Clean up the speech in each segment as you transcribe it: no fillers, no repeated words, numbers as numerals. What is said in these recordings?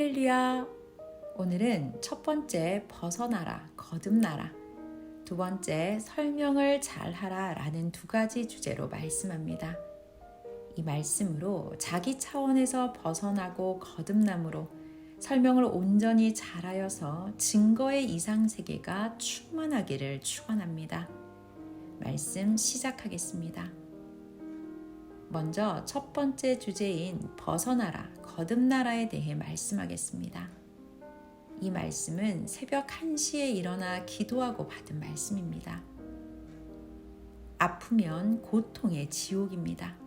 할렐루야! 오늘은 첫 번째 벗어나라, 거듭나라, 두 번째 설명을 잘하라 라는 두 가지 주제로 말씀합니다. 이 말씀으로 자기 차원에서 벗어나고 거듭남으로 설명을 온전히 잘하여서 증거의 이상세계가 충만하기를 축원합니다. 말씀 시작하겠습니다. 먼저 첫 번째 주제인 벗어나라, 거듭나라에 대해 말씀하겠습니다. 이 말씀은 새벽 1시에 일어나 기도하고 받은 말씀입니다. 아프면 고통의 지옥입니다.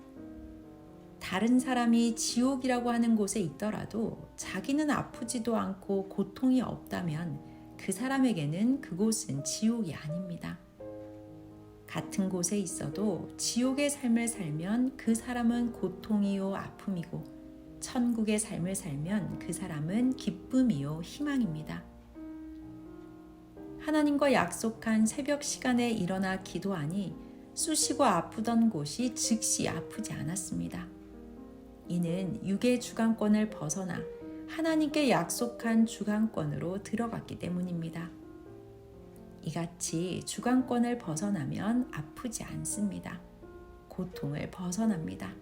다른 사람이 지옥이라고 하는 곳에 있더라도 자기는 아프지도 않고 고통이 없다면 그 사람에게는 그곳은 지옥이 아닙니다. 같은 곳에 있어도 지옥의 삶을 살면 그 사람은 고통이요 아픔이고 천국의 삶을 살면 그 사람은 기쁨이요 희망입니다. 하나님과 약속한 새벽 시간에 일어나 기도하니 쑤시고 아프던 곳이 즉시 아프지 않았습니다. 이는 육의 주관권을 벗어나 하나님께 약속한 주관권으로 들어갔기 때문입니다. 이같이 주관권을 벗어나면 아프지 않습니다. 고통을 벗어납니다.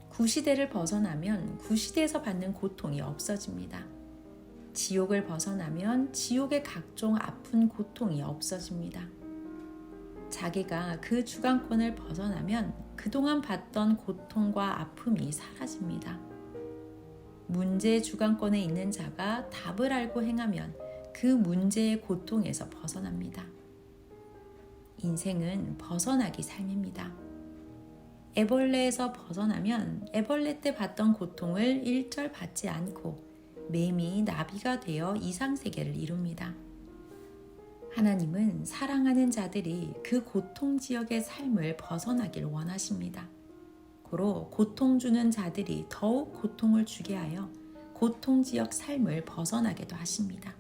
구시대를 벗어나면 구시대에서 받는 고통이 없어집니다. 지옥을 벗어나면 지옥의 각종 아픈 고통이 없어집니다. 자기가 그 주관권을 벗어나면 그동안 받던 고통과 아픔이 사라집니다. 문제의 주관권에 있는 자가 답을 알고 행하면 그 문제의 고통에서 벗어납니다. 인생은 벗어나기 삶입니다. 애벌레에서 벗어나면 애벌레 때 받던 고통을 일절 받지 않고 매미, 나비가 되어 이상세계를 이룹니다. 하나님은 사랑하는 자들이 그 고통 지역의 삶을 벗어나길 원하십니다. 고로 고통 주는 자들이 더욱 고통을 주게 하여 고통 지역 삶을 벗어나게도 하십니다.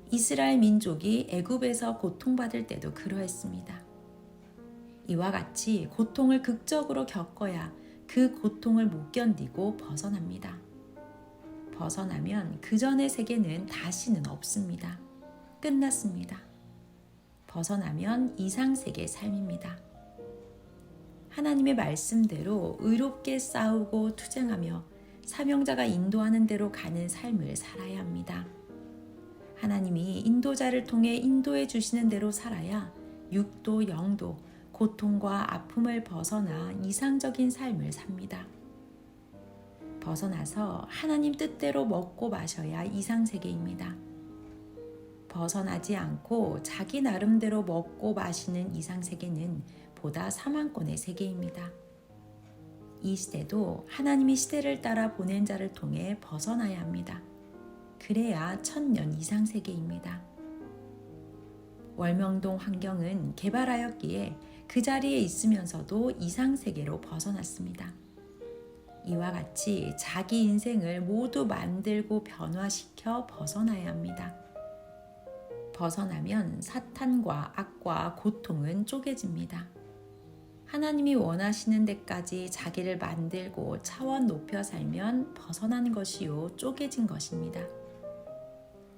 이스라엘 민족이 애굽에서 고통받을 때도 그러했습니다. 이와 같이 고통을 극적으로 겪어야 그 고통을 못 견디고 벗어납니다. 벗어나면 그 전의 세계는 다시는 없습니다. 끝났습니다. 벗어나면 이상세계의 삶입니다. 하나님의 말씀대로 의롭게 싸우고 투쟁하며 사명자가 인도하는 대로 가는 삶을 살아야 합니다. 하나님이 인도자를 통해 인도해 주시는 대로 살아야 육도 영도 고통과 아픔을 벗어나 이상적인 삶을 삽니다. 벗어나서 하나님 뜻대로 먹고 마셔야 이상세계입니다. 벗어나지 않고 자기 나름대로 먹고 마시는 이상세계는 보다 사망권의 세계입니다. 이 시대도 하나님이 시대를 따라 보낸 자를 통해 벗어나야 합니다. 그래야 천년 이상 세계입니다. 월명동 환경은 개발하였기에 그 자리에 있으면서도 이상 세계로 벗어났습니다. 이와 같이 자기 인생을 모두 만들고 변화시켜 벗어나야 합니다. 벗어나면 사탄과 악과 고통은 쪼개집니다. 하나님이 원하시는 데까지 자기를 만들고 차원 높여 살면 벗어난 것이요 쪼개진 것입니다.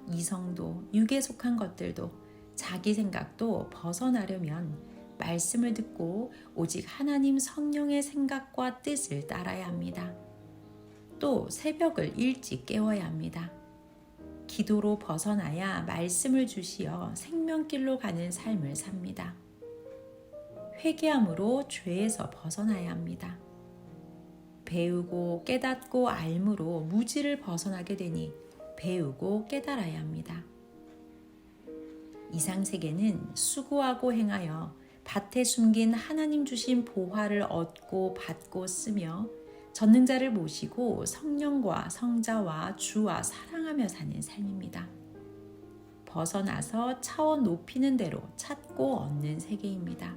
이성도 육에 속한 것들도 자기 생각도 벗어나려면 말씀을 듣고 오직 하나님 성령의 생각과 뜻을 따라야 합니다. 또 새벽을 일찍 깨워야 합니다. 기도로 벗어나야 말씀을 주시어 생명길로 가는 삶을 삽니다. 회개함으로 죄에서 벗어나야 합니다. 배우고 깨닫고 알므로 무지를 벗어나게 되니 배우고 깨달아야 합니다. 이상세계는 수고하고 행하여 밭에 숨긴 하나님 주신 보화를 얻고 받고 쓰며 전능자를 모시고 성령과 성자와 주와 사랑하며 사는 삶입니다. 벗어나서 차원 높이는 대로 찾고 얻는 세계입니다.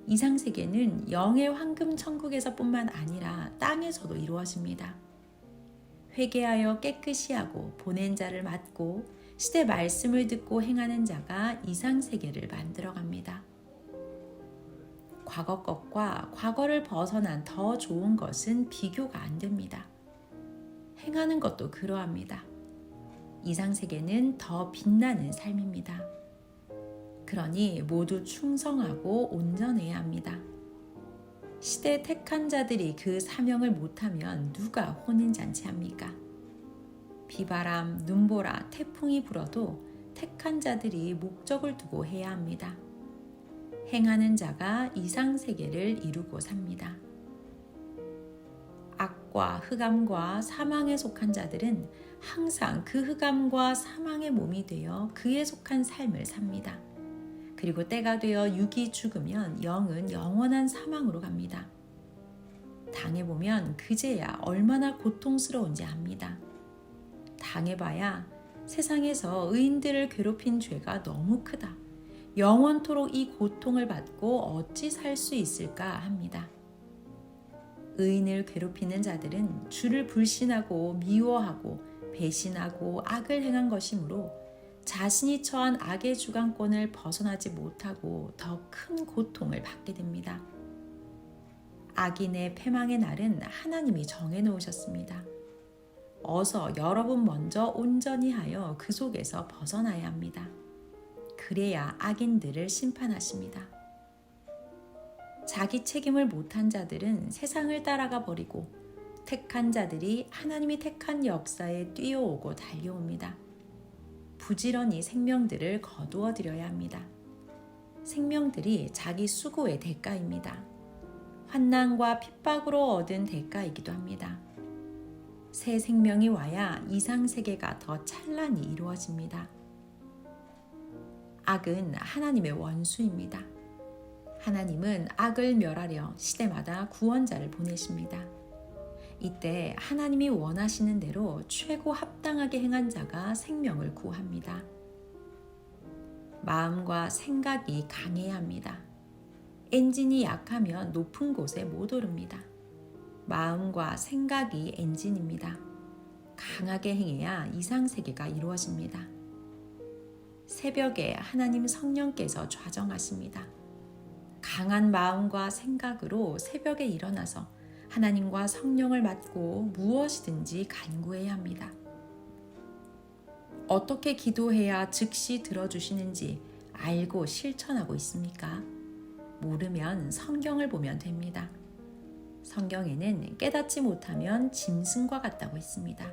이상세계는 영의 황금 천국에서 뿐만 아니라 땅에서도 이루어집니다. 회개하여 깨끗이 하고 보낸 자를 맡고 시대 말씀을 듣고 행하는 자가 이상세계를 만들어갑니다. 과거 것과 과거를 벗어난 더 좋은 것은 비교가 안 됩니다. 행하는 것도 그러합니다. 이상세계는 더 빛나는 삶입니다. 그러니 모두 충성하고 온전해야 합니다. 시대 택한 자들이 그 사명을 못하면 누가 혼인잔치합니까? 비바람, 눈보라, 태풍이 불어도 택한 자들이 목적을 두고 해야 합니다. 행하는 자가 이상세계를 이루고 삽니다. 악과 흑암과 사망에 속한 자들은 항상 그 흑암과 사망의 몸이 되어 그에 속한 삶을 삽니다. 그리고 때가 되어 육이 죽으면 영은 영원한 사망으로 갑니다. 당해보면 그제야 얼마나 고통스러운지 압니다. 당해봐야 세상에서 의인들을 괴롭힌 죄가 너무 크다. 영원토록 이 고통을 받고 어찌 살 수 있을까 합니다. 의인을 괴롭히는 자들은 주를 불신하고 미워하고 배신하고 악을 행한 것이므로 자신이 처한 악의 주관권을 벗어나지 못하고 더 큰 고통을 받게 됩니다. 악인의 패망의 날은 하나님이 정해놓으셨습니다. 어서 여러분 먼저 온전히 하여 그 속에서 벗어나야 합니다. 그래야 악인들을 심판하십니다. 자기 책임을 못한 자들은 세상을 따라가 버리고 택한 자들이 하나님이 택한 역사에 뛰어오고 달려옵니다. 부지런히 생명들을 거두어 드려야 합니다. 생명들이 자기 수고의 대가입니다. 환난과 핍박으로 얻은 대가이기도 합니다. 새 생명이 와야 이상세계가 더 찬란히 이루어집니다. 악은 하나님의 원수입니다. 하나님은 악을 멸하려 시대마다 구원자를 보내십니다. 이때 하나님이 원하시는 대로 최고 합당하게 행한 자가 생명을 구합니다. 마음과 생각이 강해야 합니다. 엔진이 약하면 높은 곳에 못 오릅니다. 마음과 생각이 엔진입니다. 강하게 행해야 이상세계가 이루어집니다. 새벽에 하나님 성령께서 좌정하십니다. 강한 마음과 생각으로 새벽에 일어나서 하나님과 성령을 맡고 무엇이든지 간구해야 합니다. 어떻게 기도해야 즉시 들어주시는지 알고 실천하고 있습니까? 모르면 성경을 보면 됩니다. 성경에는 깨닫지 못하면 짐승과 같다고 했습니다.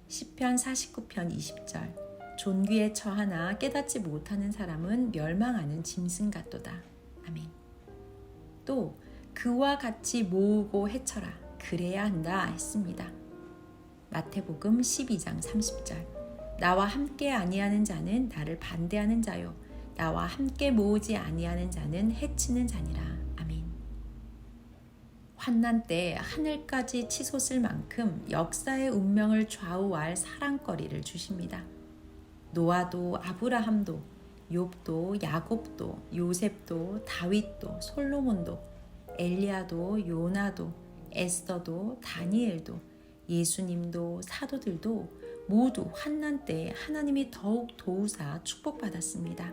시편 49편 20절 존귀에 처하나 깨닫지 못하는 사람은 멸망하는 짐승 같도다. 아멘. 또 그와 같이 모으고 해쳐라 그래야 한다 했습니다. 마태복음 12장 30절 나와 함께 아니하는 자는 나를 반대하는 자요 나와 함께 모으지 아니하는 자는 해치는 자니라. 아멘. 환난 때 하늘까지 치솟을 만큼 역사의 운명을 좌우할 사랑거리를 주십니다. 노아도 아브라함도 욥도 야곱도 요셉도 다윗도 솔로몬도 엘리야도 요나도 에스더도 다니엘도 예수님도 사도들도 모두 환난 때 하나님이 더욱 도우사 축복받았습니다.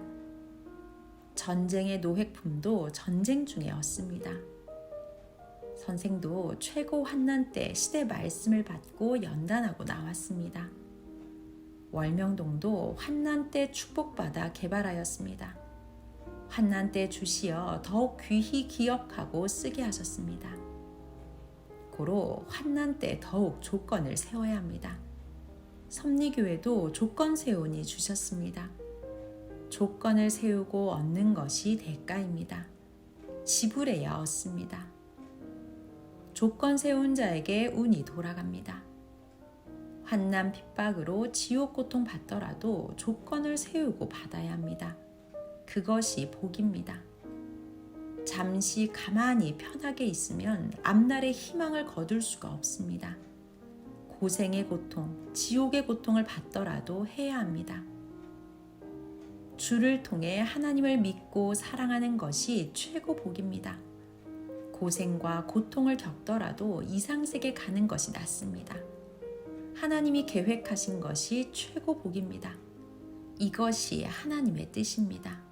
전쟁의 노획품도 전쟁 중에 얻습니다. 선생도 최고 환난 때 시대 말씀을 받고 연단하고 나왔습니다. 월명동도 환난 때 축복받아 개발하였습니다. 환난 때 주시어 더욱 귀히 기억하고 쓰게 하셨습니다. 고로 환난 때 더욱 조건을 세워야 합니다. 섭리교회도 조건 세우니 주셨습니다. 조건을 세우고 얻는 것이 대가입니다. 지불해야 얻습니다. 조건 세운 자에게 운이 돌아갑니다. 환난 핍박으로 지옥 고통 받더라도 조건을 세우고 받아야 합니다. 그것이 복입니다. 잠시 가만히 편하게 있으면 앞날의 희망을 거둘 수가 없습니다. 고생의 고통, 지옥의 고통을 받더라도 해야 합니다. 주를 통해 하나님을 믿고 사랑하는 것이 최고 복입니다. 고생과 고통을 겪더라도 이상세계 가는 것이 낫습니다. 하나님이 계획하신 것이 최고 복입니다. 이것이 하나님의 뜻입니다.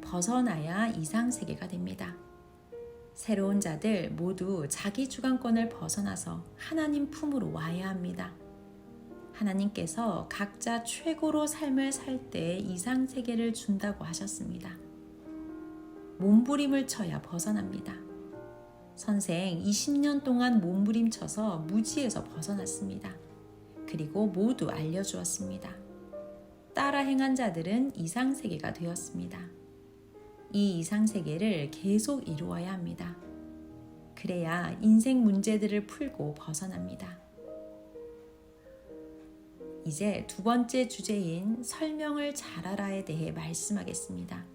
벗어나야 이상세계가 됩니다. 새로운 자들 모두 자기 주관권을 벗어나서 하나님 품으로 와야 합니다. 하나님께서 각자 최고로 삶을 살 때 이상 세계를 준다고 하셨습니다. 몸부림을 쳐야 벗어납니다. 선생 20년 동안 몸부림쳐서 무지에서 벗어났습니다. 그리고 모두 알려주었습니다. 따라 행한 자들은 이상 세계가 되었습니다. 이 이상 세계를 계속 이루어야 합니다. 그래야 인생 문제들을 풀고 벗어납니다. 이제 두 번째 주제인 설명을 잘하라에 대해 말씀하겠습니다.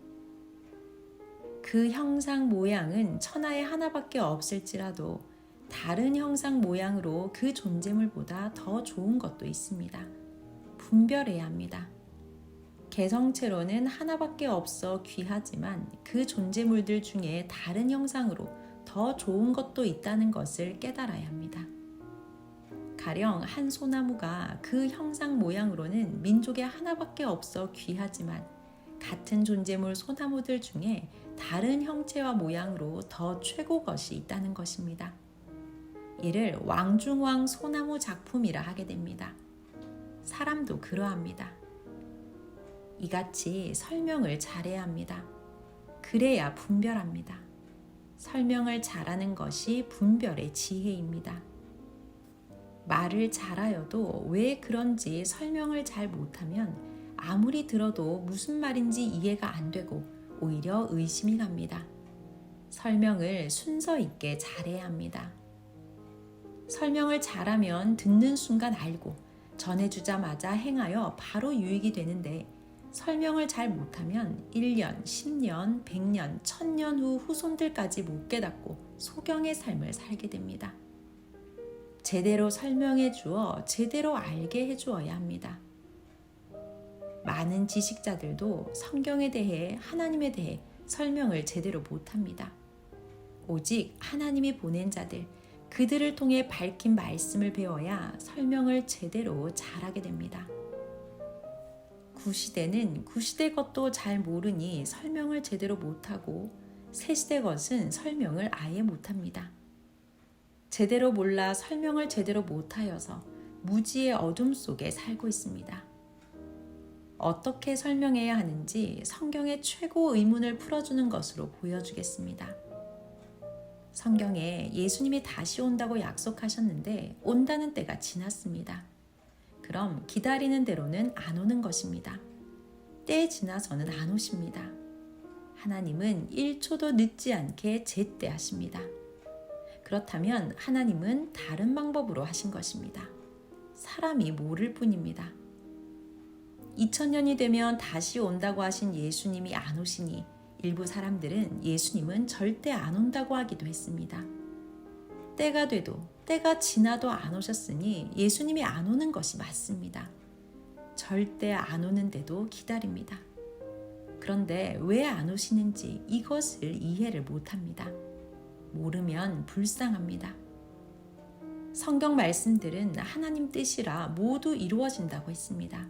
그 형상 모양은 천하에 하나밖에 없을지라도 다른 형상 모양으로 그 존재물보다 더 좋은 것도 있습니다. 분별해야 합니다. 개성체로는 하나밖에 없어 귀하지만 그 존재물들 중에 다른 형상으로 더 좋은 것도 있다는 것을 깨달아야 합니다. 가령 한 소나무가 그 형상 모양으로는 민족에 하나밖에 없어 귀하지만 같은 존재물 소나무들 중에 다른 형체와 모양으로 더 최고 것이 있다는 것입니다. 이를 왕중왕 소나무 작품이라 하게 됩니다. 사람도 그러합니다. 이같이 설명을 잘해야 합니다. 그래야 분별합니다. 설명을 잘하는 것이 분별의 지혜입니다. 말을 잘하여도 왜 그런지 설명을 잘 못하면 아무리 들어도 무슨 말인지 이해가 안 되고 오히려 의심이 갑니다. 설명을 순서 있게 잘해야 합니다. 설명을 잘하면 듣는 순간 알고 전해주자마자 행하여 바로 유익이 되는데 설명을 잘 못하면 1년, 10년, 100년, 1000년 후 후손들까지 못 깨닫고 소경의 삶을 살게 됩니다. 제대로 설명해 주어 제대로 알게 해주어야 합니다. 많은 지식자들도 성경에 대해 하나님에 대해 설명을 제대로 못합니다. 오직 하나님이 보낸 자들, 그들을 통해 밝힌 말씀을 배워야 설명을 제대로 잘하게 됩니다. 구시대는 구시대 것도 잘 모르니 설명을 제대로 못하고 새시대 것은 설명을 아예 못합니다. 제대로 몰라 설명을 제대로 못하여서 무지의 어둠 속에 살고 있습니다. 어떻게 설명해야 하는지 성경의 최고 의문을 풀어주는 것으로 보여주겠습니다. 성경에 예수님이 다시 온다고 약속하셨는데 온다는 때가 지났습니다. 그럼 기다리는 대로는 안 오는 것입니다. 때 지나서는 안 오십니다. 하나님은 1초도 늦지 않게 제때하십니다. 그렇다면 하나님은 다른 방법으로 하신 것입니다. 사람이 모를 뿐입니다. 2000년이 되면 다시 온다고 하신 예수님이 안 오시니 일부 사람들은 예수님은 절대 안 온다고 하기도 했습니다. 때가 돼도 때가 지나도 안 오셨으니 예수님이 안 오는 것이 맞습니다. 절대 안 오는데도 기다립니다. 그런데 왜 안 오시는지 이것을 이해를 못합니다. 모르면 불쌍합니다. 성경 말씀들은 하나님 뜻이라 모두 이루어진다고 했습니다.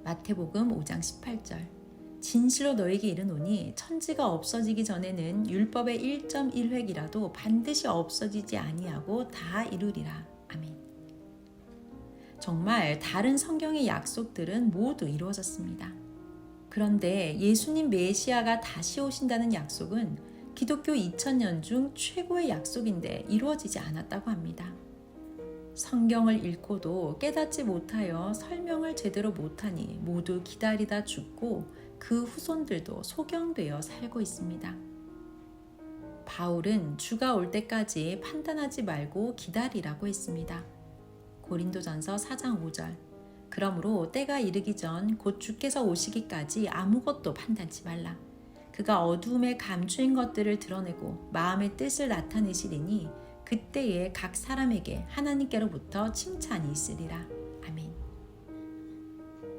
마태복음 5장 18절 진실로 너에게 이르노니 천지가 없어지기 전에는 율법의 1.1획이라도 반드시 없어지지 아니하고 다 이루리라. 아멘. 정말 다른 성경의 약속들은 모두 이루어졌습니다. 그런데 예수님 메시아가 다시 오신다는 약속은 기독교 2000년 중 최고의 약속인데 이루어지지 않았다고 합니다. 성경을 읽고도 깨닫지 못하여 설명을 제대로 못하니 모두 기다리다 죽고 그 후손들도 소경되어 살고 있습니다. 바울은 주가 올 때까지 판단하지 말고 기다리라고 했습니다. 고린도전서 4장 5절 그러므로 때가 이르기 전 곧 주께서 오시기까지 아무것도 판단치 말라. 그가 어두움에 감추인 것들을 드러내고 마음의 뜻을 나타내시리니 그때에 각 사람에게 하나님께로부터 칭찬이 있으리라. 아멘.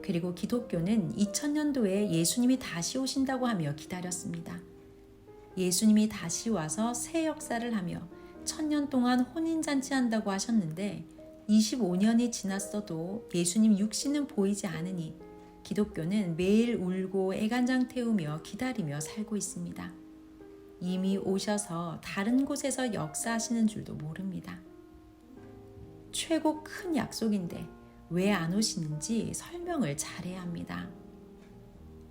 그리고 기독교는 2000년도에 예수님이 다시 오신다고 하며 기다렸습니다. 예수님이 다시 와서 새 역사를 하며 1000년 동안 혼인잔치 한다고 하셨는데 25년이 지났어도 예수님 육신은 보이지 않으니 기독교는 매일 울고 애간장 태우며 기다리며 살고 있습니다. 이미 오셔서 다른 곳에서 역사하시는 줄도 모릅니다. 최고 큰 약속인데 왜 안 오시는지 설명을 잘해야 합니다.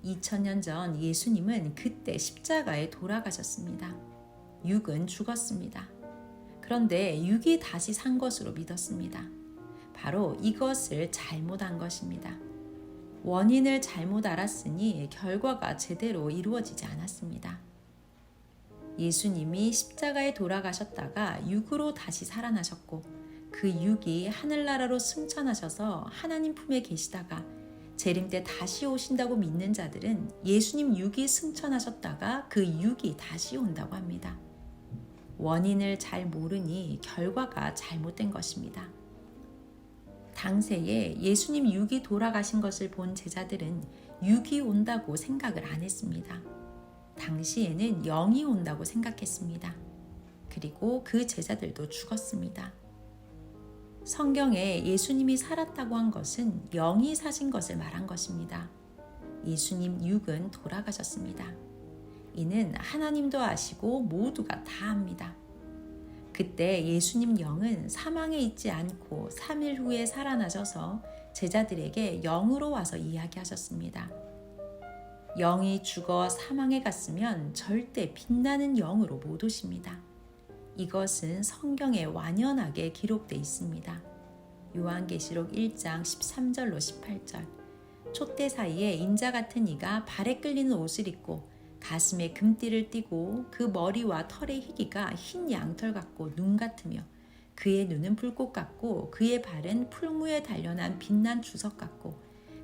2000년 전 예수님은 그때 십자가에 돌아가셨습니다. 육은 죽었습니다. 그런데 육이 다시 산 것으로 믿었습니다. 바로 이것을 잘못한 것입니다. 원인을 잘못 알았으니 결과가 제대로 이루어지지 않았습니다. 예수님이 십자가에 돌아가셨다가 육으로 다시 살아나셨고 그 육이 하늘나라로 승천하셔서 하나님 품에 계시다가 재림 때 다시 오신다고 믿는 자들은 예수님 육이 승천하셨다가 그 육이 다시 온다고 합니다. 원인을 잘 모르니 결과가 잘못된 것입니다. 당시에 예수님 육이 돌아가신 것을 본 제자들은 육이 온다고 생각을 안 했습니다. 당시에는 영이 온다고 생각했습니다. 그리고 그 제자들도 죽었습니다. 성경에 예수님이 살았다고 한 것은 영이 사신 것을 말한 것입니다. 예수님 육은 돌아가셨습니다. 이는 하나님도 아시고 모두가 다 압니다. 그때 예수님 영은 사망에 있지 않고 3일 후에 살아나셔서 제자들에게 영으로 와서 이야기하셨습니다. 영이 죽어 사망에 갔으면 절대 빛나는 영으로 못 오십니다. 이것은 성경에 완연하게 기록되어 있습니다. 요한계시록 1장 13절로 18절. 촛대 사이에 인자 같은 이가 발에 끌리는 옷을 입고 가슴에 금띠를 띠고 그 머리와 털의 희기가 흰 양털 같고 눈 같으며 그의 눈은 불꽃 같고 그의 발은 풀무에 단련한 빛난 주석 같고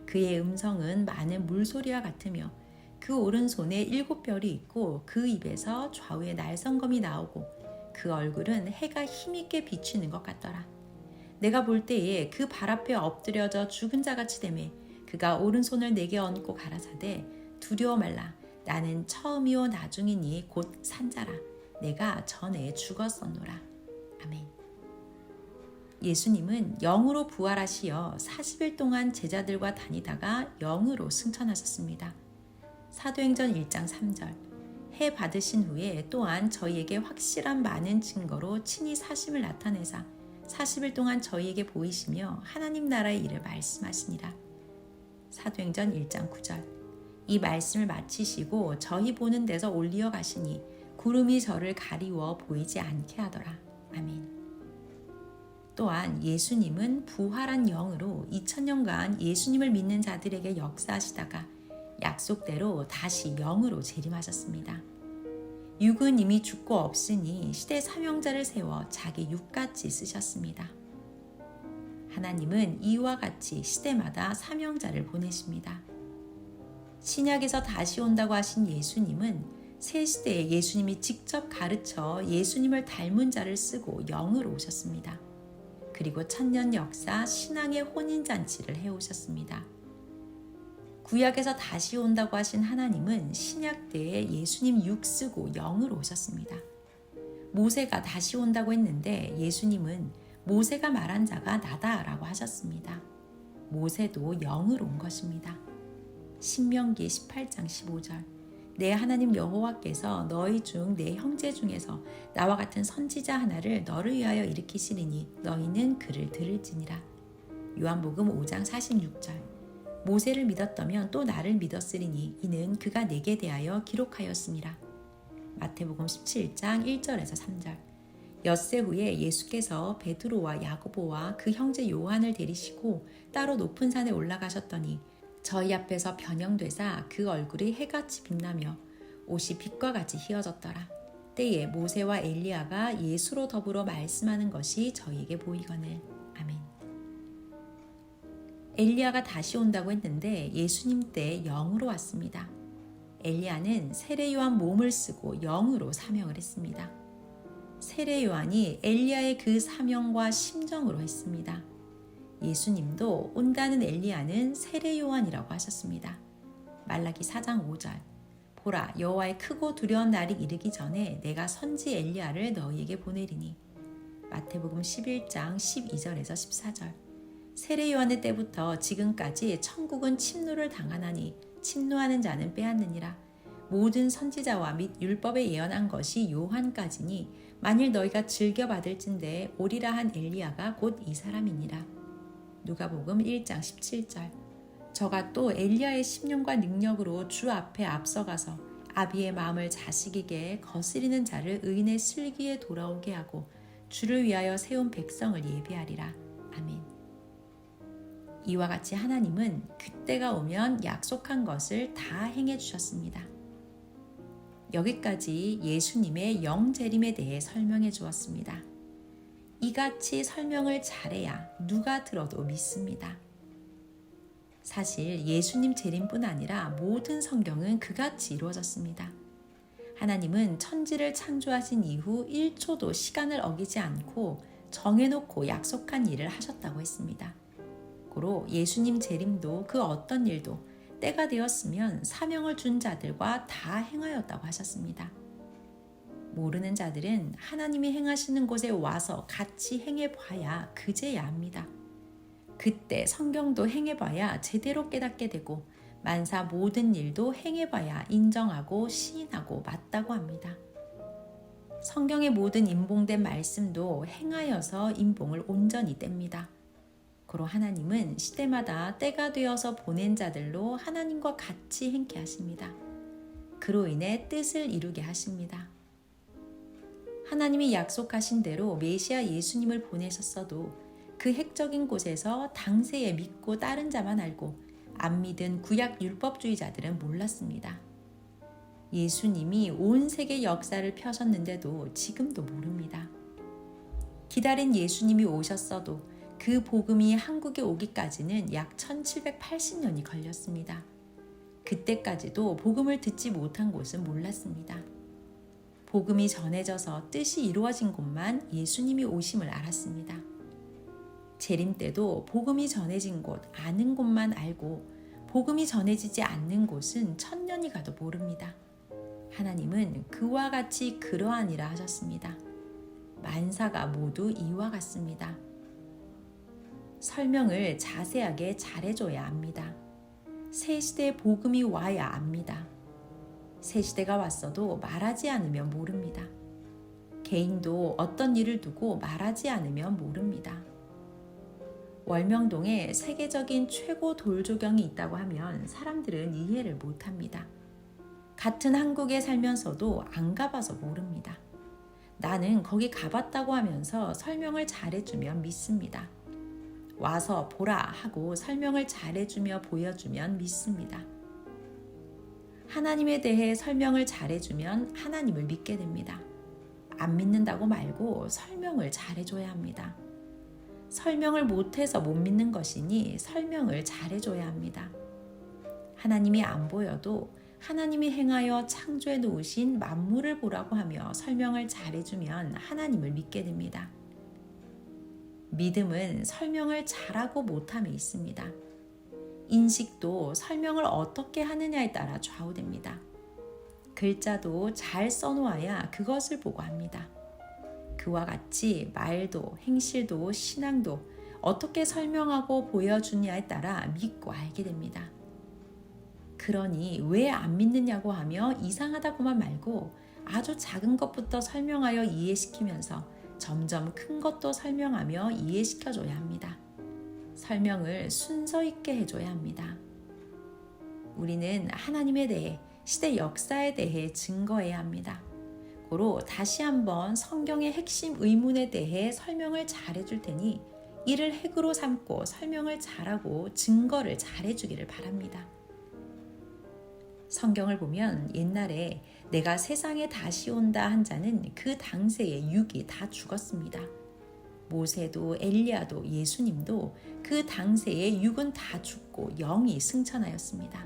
그의 음성은 많은 물소리와 같으며 그 오른손에 7별이 있고 그 입에서 좌우에 날성검이 나오고 그 얼굴은 해가 힘있게 비치는 것 같더라. 내가 볼 때에 그 발 앞에 엎드려져 죽은 자같이 되매 그가 오른손을 내게 얹고 가라사대 두려워 말라. 나는 처음이요 나중이니 곧 산자라. 내가 전에 죽었었노라. 아멘. 예수님은 영으로 부활하시어 40일 동안 제자들과 다니다가 영으로 승천하셨습니다. 사도행전 1장 3절. 해 받으신 후에 또한 저희에게 확실한 많은 증거로 친히 사심을 나타내사 40일 동안 저희에게 보이시며 하나님 나라의 일을 말씀하시니라. 사도행전 1장 9절. 이 말씀을 마치시고 저희 보는 데서 올리어 가시니 구름이 저를 가리워 보이지 않게 하더라. 아멘. 또한 예수님은 부활한 영으로 2000년간 예수님을 믿는 자들에게 역사하시다가 약속대로 다시 영으로 재림하셨습니다. 육은 이미 죽고 없으니 시대 사명자를 세워 자기 육같이 쓰셨습니다. 하나님은 이와 같이 시대마다 사명자를 보내십니다. 신약에서 다시 온다고 하신 예수님은 새 시대에 예수님이 직접 가르쳐 예수님을 닮은 자를 쓰고 영으로 오셨습니다. 그리고 천년 역사 신앙의 혼인잔치를 해오셨습니다. 구약에서 다시 온다고 하신 하나님은 신약 때에 예수님 육 쓰고 영으로 오셨습니다. 모세가 다시 온다고 했는데 예수님은 모세가 말한 자가 나다라고 하셨습니다. 모세도 영으로 온 것입니다. 신명기 18장 15절. 내 하나님 여호와께서 너희 중 내 형제 중에서 나와 같은 선지자 하나를 너를 위하여 일으키시리니 너희는 그를 들을지니라. 요한복음 5장 46절. 모세를 믿었다면 또 나를 믿었으리니 이는 그가 내게 대하여 기록하였음이라. 마태복음 17장 1절에서 3절. 엿새 후에 예수께서 베드로와 야고보와 그 형제 요한을 데리시고 따로 높은 산에 올라가셨더니 저희 앞에서 변형되사 그 얼굴이 해같이 빛나며 옷이 빛과 같이 희어졌더라. 때에 모세와 엘리야가 예수로 더불어 말씀하는 것이 저희에게 보이거늘. 아멘. 엘리야가 다시 온다고 했는데 예수님 때 영으로 왔습니다. 엘리야는 세례 요한 몸을 쓰고 영으로 사명을 했습니다. 세례 요한이 엘리야의 그 사명과 심정으로 했습니다. 예수님도 온다는 엘리야는 세례 요한이라고 하셨습니다. 말라기 4장 5절. 보라, 여호와의 크고 두려운 날이 이르기 전에 내가 선지 엘리야를 너희에게 보내리니. 마태복음 11장 12절에서 14절. 세례 요한의 때부터 지금까지 천국은 침노를 당하나니 침노하는 자는 빼앗느니라. 모든 선지자와 및 율법에 예언한 것이 요한까지니 만일 너희가 즐겨 받을진대 오리라 한 엘리야가 곧 이 사람이니라. 누가복음 1장 17절. 저가 또 엘리야의 심령과 능력으로 주 앞에 앞서가서 아비의 마음을 자식에게 거스리는 자를 의인의 슬기에 돌아오게 하고 주를 위하여 세운 백성을 예비하리라. 아멘. 이와 같이 하나님은 그때가 오면 약속한 것을 다 행해 주셨습니다. 여기까지 예수님의 영재림에 대해 설명해 주었습니다. 이같이 설명을 잘해야 누가 들어도 믿습니다. 사실 예수님 재림뿐 아니라 모든 성경은 그같이 이루어졌습니다. 하나님은 천지를 창조하신 이후 1초도 시간을 어기지 않고 정해놓고 약속한 일을 하셨다고 했습니다. 고로 예수님 재림도 그 어떤 일도 때가 되었으면 사명을 준 자들과 다 행하였다고 하셨습니다. 모르는 자들은 하나님이 행하시는 곳에 와서 같이 행해봐야 그제야 합니다. 그때 성경도 행해봐야 제대로 깨닫게 되고 만사 모든 일도 행해봐야 인정하고 시인하고 맞다고 합니다. 성경의 모든 인봉된 말씀도 행하여서 인봉을 온전히 뗍니다. 고로 하나님은 시대마다 때가 되어서 보낸 자들로 하나님과 같이 행케 하십니다. 그로 인해 뜻을 이루게 하십니다. 하나님이 약속하신 대로 메시아 예수님을 보내셨어도 그 핵적인 곳에서 당세에 믿고 따른 자만 알고 안 믿은 구약 율법주의자들은 몰랐습니다. 예수님이 온 세계 역사를 펴셨는데도 지금도 모릅니다. 기다린 예수님이 오셨어도 그 복음이 한국에 오기까지는 약 1780년이 걸렸습니다. 그때까지도 복음을 듣지 못한 곳은 몰랐습니다. 복음이 전해져서 뜻이 이루어진 곳만 예수님이 오심을 알았습니다. 재림 때도 복음이 전해진 곳, 아는 곳만 알고 복음이 전해지지 않는 곳은 천년이 가도 모릅니다. 하나님은 그와 같이 그러하니라 하셨습니다. 만사가 모두 이와 같습니다. 설명을 자세하게 잘해줘야 합니다. 새 시대의 복음이 와야 압니다. 새 시대가 왔어도 말하지 않으면 모릅니다. 개인도 어떤 일을 두고 말하지 않으면 모릅니다. 월명동에 세계적인 최고 돌조경이 있다고 하면 사람들은 이해를 못합니다. 같은 한국에 살면서도 안 가봐서 모릅니다. 나는 거기 가봤다고 하면서 설명을 잘해주면 믿습니다. 와서 보라 하고 설명을 잘해주며 보여주면 믿습니다. 하나님에 대해 설명을 잘해주면 하나님을 믿게 됩니다. 안 믿는다고 말고 설명을 잘해줘야 합니다. 설명을 못해서 못 믿는 것이니 설명을 잘해줘야 합니다. 하나님이 안 보여도 하나님이 행하여 창조해 놓으신 만물을 보라고 하며 설명을 잘해주면 하나님을 믿게 됩니다. 믿음은 설명을 잘하고 못함에 있습니다. 인식도 설명을 어떻게 하느냐에 따라 좌우됩니다. 글자도 잘 써놓아야 그것을 보고 합니다. 그와 같이 말도 행실도 신앙도 어떻게 설명하고 보여주냐에 따라 믿고 알게 됩니다. 그러니 왜 안 믿느냐고 하며 이상하다고만 말고 아주 작은 것부터 설명하여 이해시키면서 점점 큰 것도 설명하며 이해시켜줘야 합니다. 설명을 순서 있게 해줘야 합니다. 우리는 하나님에 대해 시대 역사에 대해 증거해야 합니다. 고로 다시 한번 성경의 핵심 의문에 대해 설명을 잘해줄 테니 이를 핵으로 삼고 설명을 잘하고 증거를 잘해주기를 바랍니다. 성경을 보면 옛날에 내가 세상에 다시 온다 한 자는 그 당시에 육이 다 죽었습니다. 모세도 엘리야도 예수님도 그 당시에 육은 다 죽고 영이 승천하였습니다.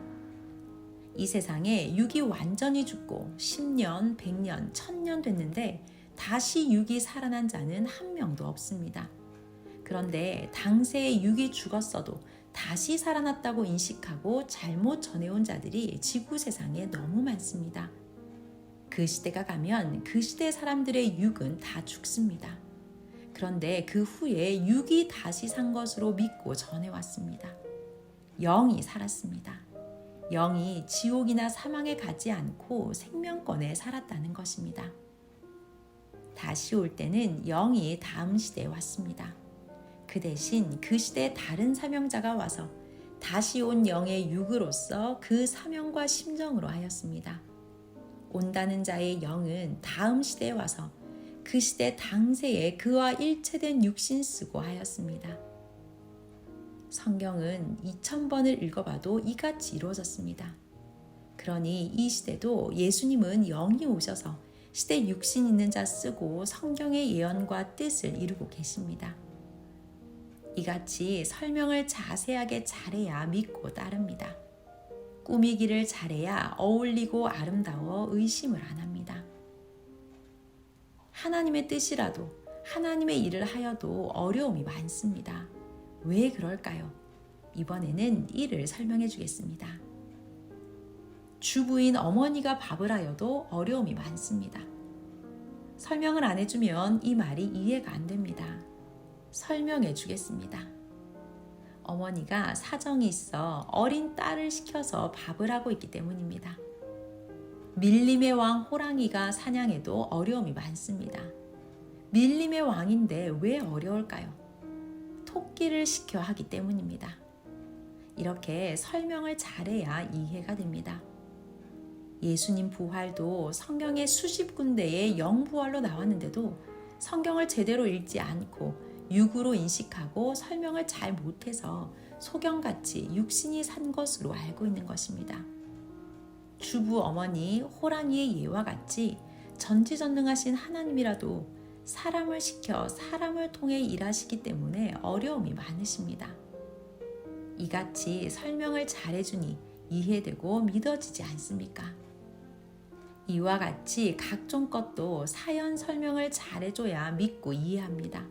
이 세상에 육이 완전히 죽고 10년, 100년, 1000년 됐는데 다시 육이 살아난 자는 한 명도 없습니다. 그런데 당시에 육이 죽었어도 다시 살아났다고 인식하고 잘못 전해온 자들이 지구 세상에 너무 많습니다. 그 시대가 가면 그 시대 사람들의 육은 다 죽습니다. 그런데 그 후에 육이 다시 산 것으로 믿고 전해왔습니다. 영이 살았습니다. 영이 지옥이나 사망에 가지 않고 생명권에 살았다는 것입니다. 다시 올 때는 영이 다음 시대에 왔습니다. 그 대신 그 시대에 다른 사명자가 와서 다시 온 영의 육으로서 그 사명과 심정으로 하였습니다. 온다는 자의 영은 다음 시대에 와서 그 시대 당세에 그와 일체된 육신 쓰고 하였습니다. 성경은 2000번을 읽어봐도 이같이 이루어졌습니다. 그러니 이 시대도 예수님은 영이 오셔서 시대 육신 있는 자 쓰고 성경의 예언과 뜻을 이루고 계십니다. 이같이 설명을 자세하게 잘해야 믿고 따릅니다. 꾸미기를 잘해야 어울리고 아름다워 의심을 안 합니다. 하나님의 뜻이라도 하나님의 일을 하여도 어려움이 많습니다. 왜 그럴까요? 이번에는 이를 설명해 주겠습니다. 주부인 어머니가 밥을 하여도 어려움이 많습니다. 설명을 안 해주면 이 말이 이해가 안 됩니다. 설명해 주겠습니다. 어머니가 사정이 있어 어린 딸을 시켜서 밥을 하고 있기 때문입니다. 밀림의 왕 호랑이가 사냥해도 어려움이 많습니다. 밀림의 왕인데 왜 어려울까요? 토끼를 시켜 하기 때문입니다. 이렇게 설명을 잘해야 이해가 됩니다. 예수님 부활도 성경에 수십 군데의 영부활로 나왔는데도 성경을 제대로 읽지 않고 육으로 인식하고 설명을 잘 못해서 소경같이 육신이 산 것으로 알고 있는 것입니다. 주부 어머니 호랑이의 예와 같이 전지전능하신 하나님이라도 사람을 시켜 사람을 통해 일하시기 때문에 어려움이 많으십니다. 이같이 설명을 잘해주니 이해되고 믿어지지 않습니까? 이와 같이 각종 것도 사연 설명을 잘해줘야 믿고 이해합니다.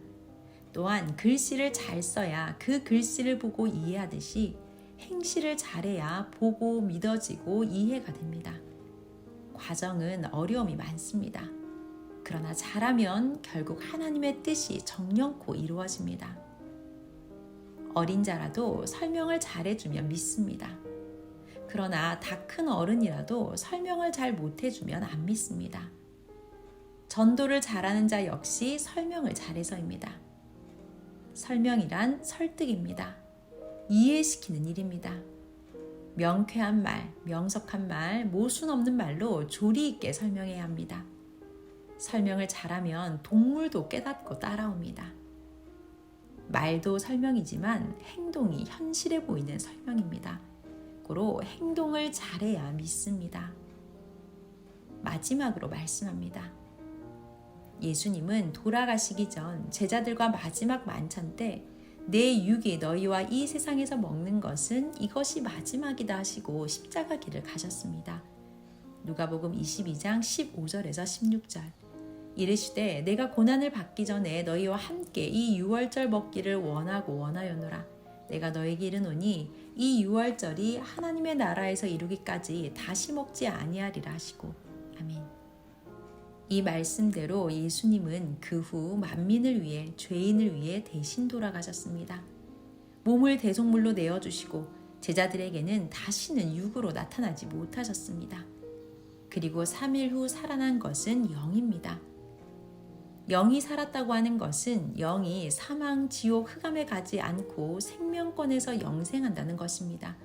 또한 글씨를 잘 써야 그 글씨를 보고 이해하듯이 행실을 잘해야 보고 믿어지고 이해가 됩니다. 과정은 어려움이 많습니다. 그러나 잘하면 결국 하나님의 뜻이 정령코 이루어집니다. 어린 자라도 설명을 잘해주면 믿습니다. 그러나 다 큰 어른이라도 설명을 잘 못해주면 안 믿습니다. 전도를 잘하는 자 역시 설명을 잘해서입니다. 설명이란 설득입니다. 이해시키는 일입니다. 명쾌한 말, 명석한 말, 모순 없는 말로 조리 있게 설명해야 합니다. 설명을 잘하면 동물도 깨닫고 따라옵니다. 말도 설명이지만 행동이 현실해 보이는 설명입니다. 고로 행동을 잘해야 믿습니다. 마지막으로 말씀합니다. 예수님은 돌아가시기 전 제자들과 마지막 만찬 때 내 육이 너희와 이 세상에서 먹는 것은 이것이 마지막이다 하시고 십자가 길을 가셨습니다. 누가복음 22장 15절에서 16절. 이르시되 내가 고난을 받기 전에 너희와 함께 이 유월절 먹기를 원하고 원하였노라. 내가 너에게 이르노니 이 유월절이 하나님의 나라에서 이루기까지 다시 먹지 아니하리라 하시고. 아멘. 이 말씀대로 예수님은 그 후 만민을 위해 죄인을 위해 대신 돌아가셨습니다. 몸을 대속물로 내어주시고 제자들에게는 다시는 육으로 나타나지 못하셨습니다. 그리고 3일 후 살아난 것은 영입니다. 영이 살았다고 하는 것은 영이 사망, 지옥, 흑암에 가지 않고 생명권에서 영생한다는 것입니다.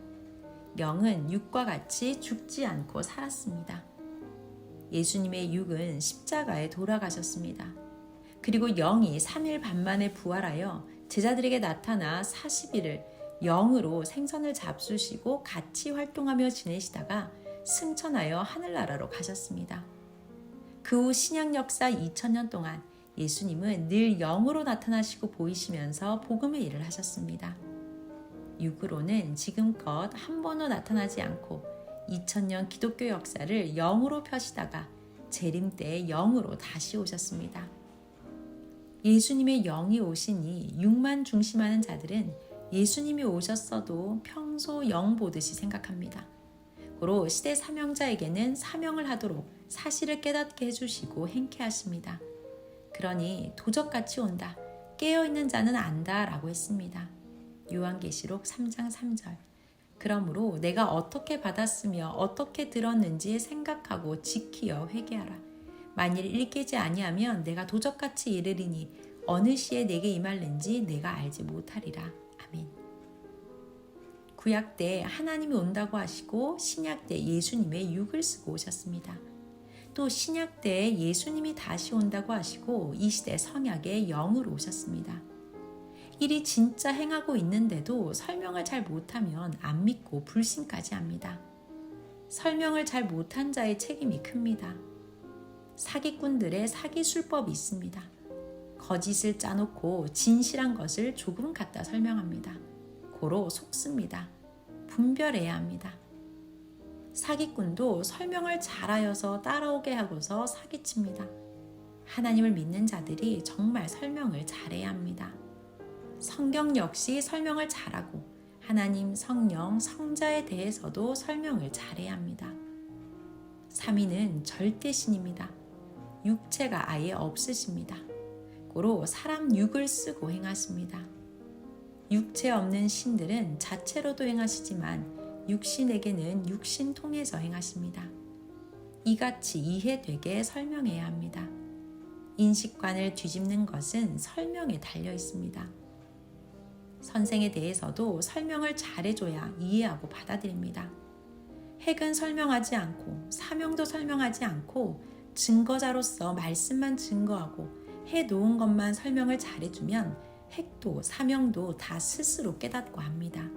영은 육과 같이 죽지 않고 살았습니다. 예수님의 육은 십자가에 돌아가셨습니다. 그리고 영이 3일 반 만에 부활하여 제자들에게 나타나 40일을 영으로 생선을 잡수시고 같이 활동하며 지내시다가 승천하여 하늘나라로 가셨습니다. 그 후 신약 역사 2000년 동안 예수님은 늘 영으로 나타나시고 보이시면서 복음의 일을 하셨습니다. 육으로는 지금껏 한 번도 나타나지 않고 2000년 기독교 역사를 영으로 펴시다가 재림 때 영으로 다시 오셨습니다. 예수님의 영이 오시니 육만 중심하는 자들은 예수님이 오셨어도 평소 영 보듯이 생각합니다. 고로 시대 사명자에게는 사명을 하도록 사실을 깨닫게 해주시고 행케 하십니다. 그러니 도적같이 온다. 깨어있는 자는 안다 라고 했습니다. 요한계시록 3장 3절. 그러므로 내가 어떻게 받았으며 어떻게 들었는지 생각하고 지키어 회개하라. 만일 일깨지 아니하면 내가 도적같이 이르리니 어느 시에 내게 임할는지 내가 알지 못하리라. 아멘. 구약 때 하나님이 온다고 하시고 신약 때 예수님의 육을 쓰고 오셨습니다. 또 신약 때 예수님이 다시 온다고 하시고 이 시대 성약의 영으로 오셨습니다. 일이 진짜 행하고 있는데도 설명을 잘 못하면 안 믿고 불신까지 합니다. 설명을 잘 못한 자의 책임이 큽니다. 사기꾼들의 사기 술법이 있습니다. 거짓을 짜놓고 진실한 것을 조금 갖다 설명합니다. 고로 속습니다. 분별해야 합니다. 사기꾼도 설명을 잘하여서 따라오게 하고서 사기칩니다. 하나님을 믿는 자들이 정말 설명을 잘해야 합니다. 성경 역시 설명을 잘하고 하나님, 성령, 성자에 대해서도 설명을 잘해야 합니다. 삼위는 절대 신입니다. 육체가 아예 없으십니다. 고로 사람 육을 쓰고 행하십니다. 육체 없는 신들은 자체로도 행하시지만 육신에게는 육신 통해서 행하십니다. 이같이 이해되게 설명해야 합니다. 인식관을 뒤집는 것은 설명에 달려 있습니다. 선생에 대해서도 설명을 잘해줘야 이해하고 받아들입니다. 핵은 설명하지 않고 사명도 설명하지 않고 증거자로서 말씀만 증거하고 해놓은 것만 설명을 잘해주면 핵도 사명도 다 스스로 깨닫고 합니다.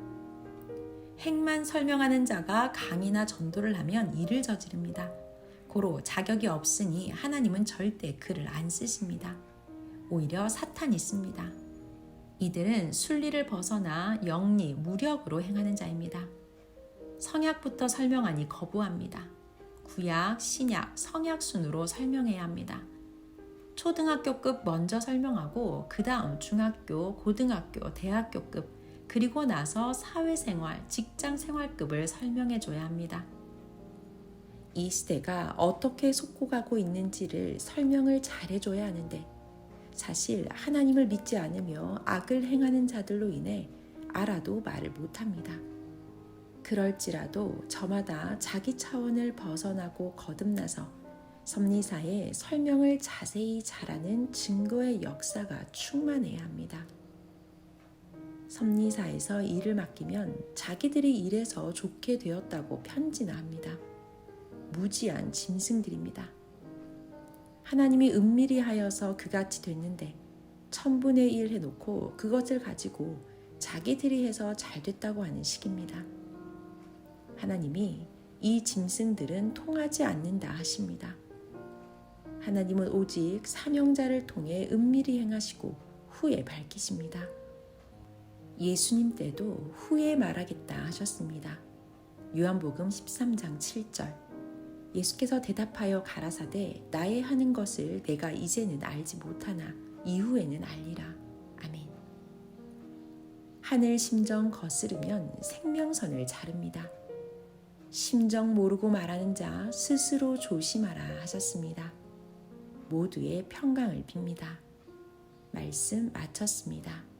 핵만 설명하는 자가 강의나 전도를 하면 일을 저지릅니다. 고로 자격이 없으니 하나님은 절대 글을 안 쓰십니다. 오히려 사탄이 씁니다. 이들은 순리를 벗어나 영리, 무력으로 행하는 자입니다. 성약부터 설명하니 거부합니다. 구약, 신약, 성약 순으로 설명해야 합니다. 초등학교급 먼저 설명하고 그 다음 중학교, 고등학교, 대학교급 그리고 나서 사회생활, 직장생활급을 설명해줘야 합니다. 이 시대가 어떻게 속고가고 있는지를 설명을 잘해줘야 하는데 사실 하나님을 믿지 않으며 악을 행하는 자들로 인해 알아도 말을 못합니다. 그럴지라도 저마다 자기 차원을 벗어나고 거듭나서 섭리사에 설명을 자세히 잘하는 증거의 역사가 충만해야 합니다. 섭리사에서 일을 맡기면 자기들이 일해서 좋게 되었다고 편지나 합니다. 무지한 짐승들입니다. 하나님이 은밀히 하여서 그같이 됐는데 1000분의 1 해놓고 그것을 가지고 자기들이 해서 잘 됐다고 하는 식입니다. 하나님이 이 짐승들은 통하지 않는다 하십니다. 하나님은 오직 사명자를 통해 은밀히 행하시고 후에 밝히십니다. 예수님 때도 후에 말하겠다 하셨습니다. 요한복음 13장 7절. 예수께서 대답하여 가라사대 나의 하는 것을 내가 이제는 알지 못하나 이후에는 알리라. 아멘. 하늘 심정 거스르면 생명선을 자릅니다. 심정 모르고 말하는 자 스스로 조심하라 하셨습니다. 모두의 평강을 빕니다. 말씀 마쳤습니다.